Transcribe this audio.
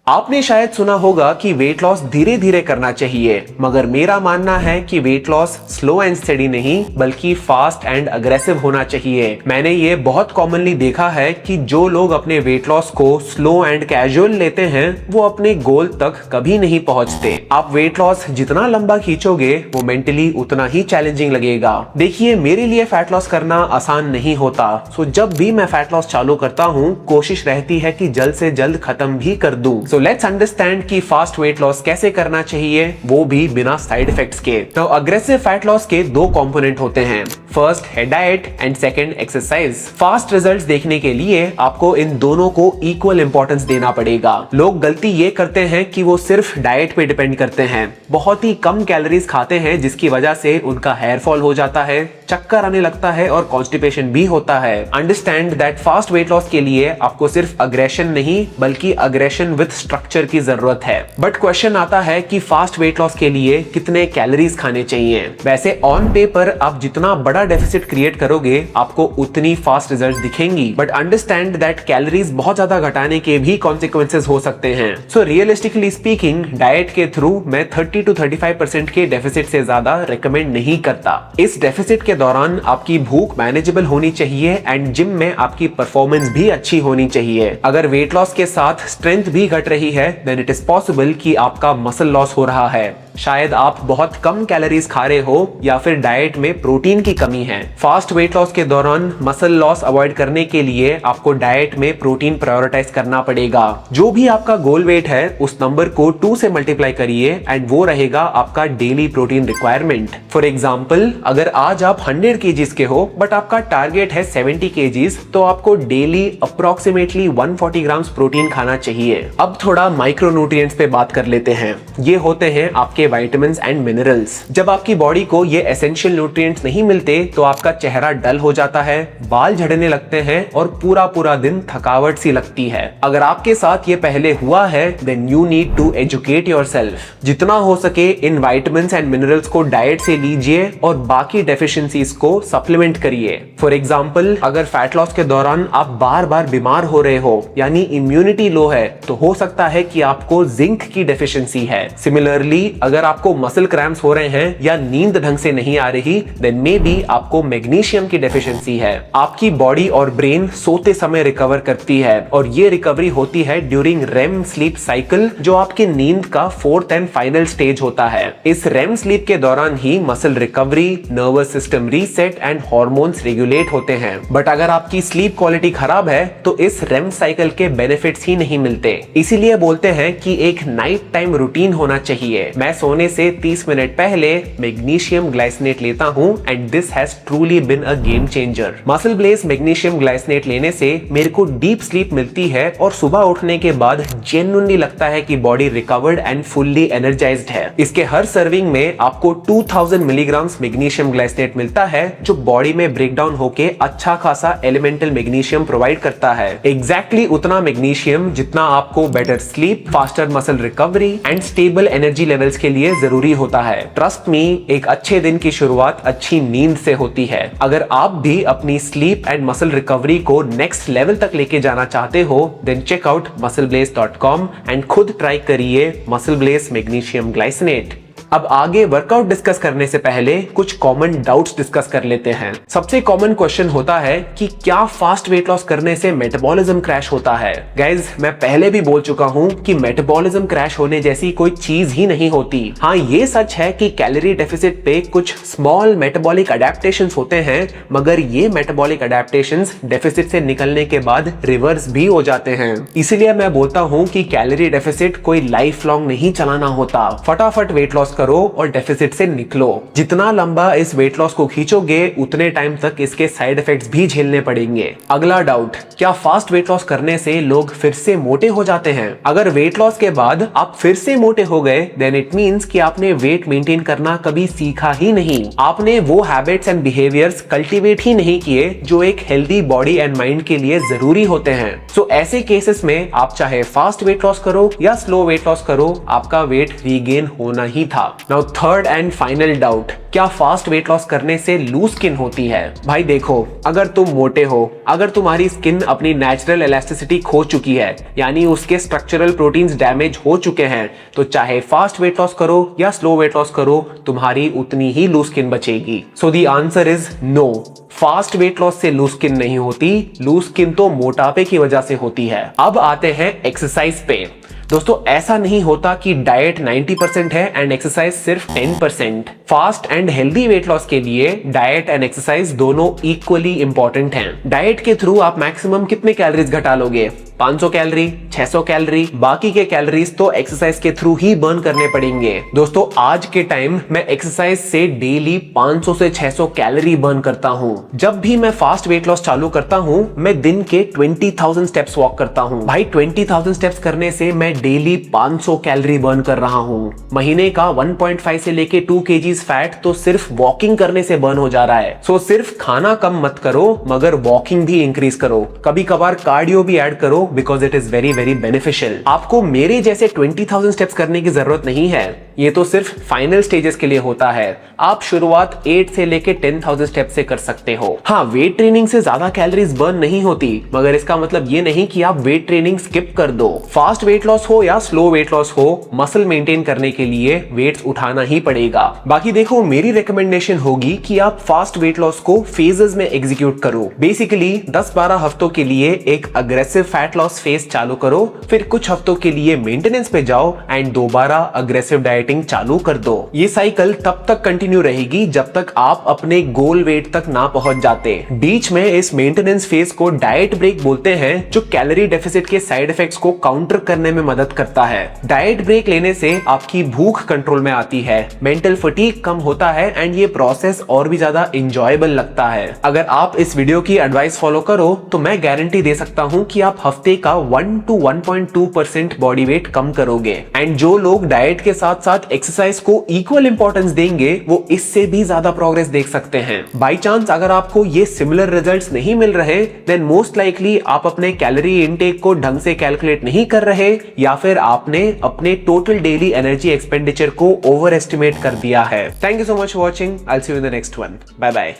आपने शायद सुना होगा कि वेट लॉस धीरे धीरे करना चाहिए, मगर मेरा मानना है कि weight loss slow and steady नहीं बल्कि फास्ट एंड अग्रेसिव होना चाहिए। मैंने ये बहुत कॉमनली देखा है कि जो लोग अपने वेट लॉस को स्लो एंड कैजुअल लेते हैं वो अपने गोल तक कभी नहीं पहुंचते। आप वेट लॉस जितना लंबा खींचोगे वो मेंटली उतना ही चैलेंजिंग लगेगा। देखिए, मेरे लिए फैट लॉस करना आसान नहीं होता, सो जब भी मैं फैट लॉस चालू करता हूँ कोशिश रहती है कि जल्द से जल्द खत्म भी कर दूं। सो लेट्स अंडरस्टैंड कि फास्ट वेट लॉस कैसे करना चाहिए, वो भी बिना साइड इफेक्ट्स के। तो अग्रेसिव फैट लॉस के दो कंपोनेंट होते हैं, फर्स्ट है diet and second exercise. Fast results देखने के लिए आपको इन दोनों को इक्वल इंपॉर्टेंस देना पड़ेगा। लोग गलती ये करते हैं कि वो सिर्फ डाइट पे डिपेंड करते हैं, बहुत ही कम कैलोरीज खाते हैं जिसकी वजह से उनका हेयर फॉल हो जाता है, चक्कर आने लगता है और कॉन्स्टिपेशन भी होता है। Understand that fast weight loss के लिए आपको सिर्फ अग्रेशन नहीं बल्कि अग्रेशन विद स्ट्रक्चर की जरूरत है। बट क्वेश्चन आता है कि फास्ट वेट लॉस के लिए कितने कैलोरीज खाने चाहिए। वैसे ऑन पेपर आप जितना बड़ा डेफिसिट क्रिएट करोगे आपको उतनी फास्ट रिजल्ट्स दिखेंगी, बट अंडरस्टैंड दैट कैलोरीज बहुत ज्यादा घटाने के भी कॉन्सिक्वेंसेस हो सकते हैं। सो रियलिस्टिकली स्पीकिंग डाइट के थ्रू मैं 30 to 35% के डेफिसिट से ज्यादा रिकमेंड नहीं करता। इस डेफिसिट के दौरान आपकी भूख मैनेजेबल होनी चाहिए एंड जिम में आपकी परफॉर्मेंस भी अच्छी होनी चाहिए। अगर वेट लॉस के साथ स्ट्रेंथ भी घट रही है देन इट इज पॉसिबल कि आपका मसल लॉस हो रहा है। शायद आप बहुत कम कैलोरीज खा रहे हो या फिर डाइट में प्रोटीन की कमी है। फास्ट वेट लॉस के दौरान मसल लॉस अवॉइड करने के लिए आपको डाइट में प्रोटीन प्रायोरिटाइज करना पड़ेगा। जो भी आपका गोल वेट है उस नंबर को 2 से मल्टीप्लाई करिए एंड वो रहेगा आपका daily protein requirement. For example, अगर आज आप 100 kgs के हो बट आपका टारगेट है 70 kgs, तो आपको डेली अप्रोक्सीमेटली 140 ग्राम्स प्रोटीन खाना चाहिए। अब थोड़ा माइक्रोन्यूट्रिएंट्स पे बात कर लेते हैं। ये होते हैं आपके विटामिन्स एंड मिनरल्स। जब आपकी बॉडी को ये एसेंशियल न्यूट्रिएंट्स नहीं मिलते तो आपका चेहरा डल हो जाता है, बाल झड़ने लगते हैं और पूरा पूरा दिन थकावट सी लगती है। अगर आपके साथ ये पहले हुआ है then you need to educate yourself. जितना हो सके इन विटामिन्स एंड मिनरल्स को डाइट से लीजिए और बाकी डेफिशिएंसीज को सप्लीमेंट करिए। फॉर एग्जांपल, अगर फैट लॉस के दौरान आप बार बार बीमार हो रहे हो यानी इम्यूनिटी लो है तो हो सकता है कि आपको जिंक की डेफिशिएंसी है। सिमिलरली, अगर आपको मसल क्रैम्प्स हो रहे हैं या नींद ढंग से नहीं आ रही देन मे बी आपको मैग्नीशियम की डेफिशिएंसी है। आपकी बॉडी और ब्रेन सोते समय रिकवर करती है और ये रिकवरी होती है ड्यूरिंग रेम स्लीप साइकिल, जो आपके नींद का 4th एंड फाइनल स्टेज होता है। इस रेम स्लीप के दौरान ही muscle recovery, nervous system reset and hormones regulate होते हैं। बट अगर आपकी स्लीप क्वालिटी खराब है तो इस रेम साइकिल के बेनिफिट्स ही नहीं मिलते। इसीलिए बोलते हैं कि एक नाइट टाइम रूटीन होना चाहिए। मैं सोने से 30 मिनट पहले मैग्नीशियम ग्लाइसिनेट लेता हूं and this has truly been a game changer. MuscleBlaze magnesium glycinate लेने से मेरे को डीप स्लीप मिलती है और सुबह उठने के बाद जेन्युइनली लगता है कि body recovered and fully energised है। इसके हर सर्विंग में आपको 2000 मिलीग्राम्स मैग्नीशियम ग्लाइसिनेट मिलता है जो बॉडी में ब्रेक डाउन होके अच्छा खासा एलिमेंटल मैग्नीशियम प्रोवाइड करता है। एग्जैक्टली उतना मैग्नीशियम जितना आपको better sleep, faster muscle recovery and stable energy levels के लिए जरूरी होता है। ट्रस्ट मी, एक अच्छे दिन की शुरुआत अच्छी नींद से होती है। अगर आप भी अपनी स्लीप एंड मसल रिकवरी को नेक्स्ट लेवल तक लेके जाना चाहते हो then check out muscleblaze.com and खुद ट्राई करिए मसल ब्लेज मैग्नीशियम ग्लाइसिनेट। अब आगे वर्कआउट डिस्कस करने से पहले कुछ कॉमन डाउट्स डिस्कस कर लेते हैं। सबसे कॉमन क्वेश्चन होता है कि क्या फास्ट वेट लॉस करने से मेटाबॉलिज्म क्रैश होता है। गाइज, मैं पहले भी बोल चुका हूं कि मेटाबॉलिज्म क्रैश होने जैसी कोई चीज ही नहीं होती। हाँ, ये सच है कि कैलोरी डेफिसिट पे कुछ स्मॉल मेटाबॉलिक अडेप्टेशंस होते हैं, मगर ये मेटाबॉलिक अडेप्टेशंस डेफिसिट से निकलने के बाद रिवर्स भी हो जाते हैं। इसीलिए मैं बोलता हूं कि कैलोरी डेफिसिट कोई लाइफ लॉन्ग नहीं चलाना होता। फटाफट वेट लॉस करो और डेफिसिट से निकलो। जितना लंबा इस वेट लॉस को खींचोगे उतने टाइम तक इसके साइड इफेक्ट्स भी झेलने पड़ेंगे। अगला डाउट, क्या फास्ट वेट लॉस करने से लोग फिर से मोटे हो जाते हैं? अगर वेट लॉस के बाद आप फिर से मोटे हो गए देन इट मींस कि आपने वेट मेंटेन करना कभी सीखा ही नहीं। आपने वो हैबिट्स एंड बिहेवियर्स कल्टीवेट ही नहीं किए जो एक हेल्दी बॉडी एंड माइंड के लिए जरूरी होते हैं। सो ऐसे केसेस में आप चाहे फास्ट वेट लॉस करो या स्लो वेट लॉस करो, आपका वेट रीगेन होना ही था। Now third and final doubt, क्या फास्ट वेट लॉस करने से लूज स्किन होती है? भाई देखो, अगर तुम मोटे हो, अगर तुम्हारी स्किन अपनी नेचुरल इलास्टिसिटी खो चुकी है, यानी उसके स्ट्रक्चरल प्रोटीन्स डैमेज हो चुके हैं, तो चाहे फास्ट वेट लॉस करो या स्लो वेट लॉस करो, तुम्हारी उतनी ही लूज स्किन बचेगी। So the answer is no, fast weight loss से लूज स्किन नहीं होती, लूज स्किन तो मोटापे की वजह से होती है। अब आते हैं एक्सरसाइज पे। दोस्तों, ऐसा नहीं होता कि डाइट 90% है एंड एक्सरसाइज सिर्फ 10%। Fast and healthy weight loss के लिए डाइट एंड एक्सरसाइज दोनों इक्वली इंपॉर्टेंट हैं। डाइट के थ्रू आप मैक्सिमम कितने कैलोरीज घटा लोगे? 500 कैलोरी, 600 कैलोरी, बाकी के कैलोरीज तो एक्सरसाइज के थ्रू ही बर्न करने पड़ेंगे। दोस्तों, आज के टाइम मैं एक्सरसाइज से डेली 500 से 600 कैलोरी बर्न करता हूँ। जब भी मैं फास्ट वेट लॉस चालू करता हूँ, मैं दिन के 20,000 स्टेप्स वॉक करता हूँ। भाई 20,000 स्टेप्स करने से मैं डेली 500 कैलोरी बर्न कर रहा हूँ। महीने का 1.5 से लेके 2 kgs फैट तो सिर्फ वॉकिंग करने से बर्न हो जा रहा है। सो सिर्फ खाना कम मत करो, मगर वॉकिंग भी इंक्रीज करो, कभी कभार कार्डियो भी ऐड करो, because it is very very beneficial. आपको मेरे जैसे 20,000 स्टेप्स करने की जरूरत नहीं है, ये तो सिर्फ फाइनल स्टेजेस के लिए होता है। आप शुरुआत 8 से लेके 10,000 स्टेप से कर सकते हो। हाँ, वेट ट्रेनिंग से ज्यादा कैलोरीज बर्न नहीं होती, मगर इसका मतलब ये नहीं कि आप वेट ट्रेनिंग स्किप कर दो। फास्ट वेट लॉस हो या स्लो वेट लॉस हो, मसल मेंटेन करने के लिए वेट्स उठाना ही पड़ेगा। बाकी देखो, मेरी रिकमेंडेशन होगी कि आप फास्ट वेट लॉस को फेजेस में एग्जीक्यूट करो। बेसिकली 10-12 हफ्तों के लिए एक अग्रेसिव फैट लॉस फेज चालू करो, फिर कुछ हफ्तों के लिए मेंटेनेंस पे जाओ एंड दोबारा अग्रेसिव डाइटिंग चालू कर दो। ये साइकिल तब तक कंटिन्यू रहेगी जब तक आप अपने गोल वेट तक ना पहुंच जाते। बीच में इस मेंटेनेंस फेज को डाइट ब्रेक बोलते हैं, जो कैलोरी डेफिसिट के साइड इफेक्ट्स को काउंटर करने में मदद करता है। डाइट ब्रेक लेने से आपकी भूख कंट्रोल में आती है, मेंटल फटीग कम होता है एंड ये प्रोसेस और भी ज्यादा एंजॉयबल लगता है। अगर आप इस वीडियो की एडवाइस फॉलो करो तो मैं गारंटी दे सकता हूं कि आप हफ्ते का 1 to 1.2% बॉडी वेट कम करोगे। एंड जो लोग डाइट के साथ साथ एक्सरसाइज को इक्वल इंपॉर्टेंस देंगे, वो इससे भी ज्यादा प्रोग्रेस देख सकते हैं। बाई चांस अगर आपको ये सिमिलर रिजल्ट्स नहीं मिल रहे, देन मोस्ट लाइकली आप अपने कैलोरी इनटेक को ढंग से कैलकुलेट नहीं कर रहे, या फिर आपने अपने टोटल डेली एनर्जी एक्सपेंडिचर को ओवर एस्टिमेट कर दिया है। Thank you so much for watching. I will see you in the next one. Bye bye.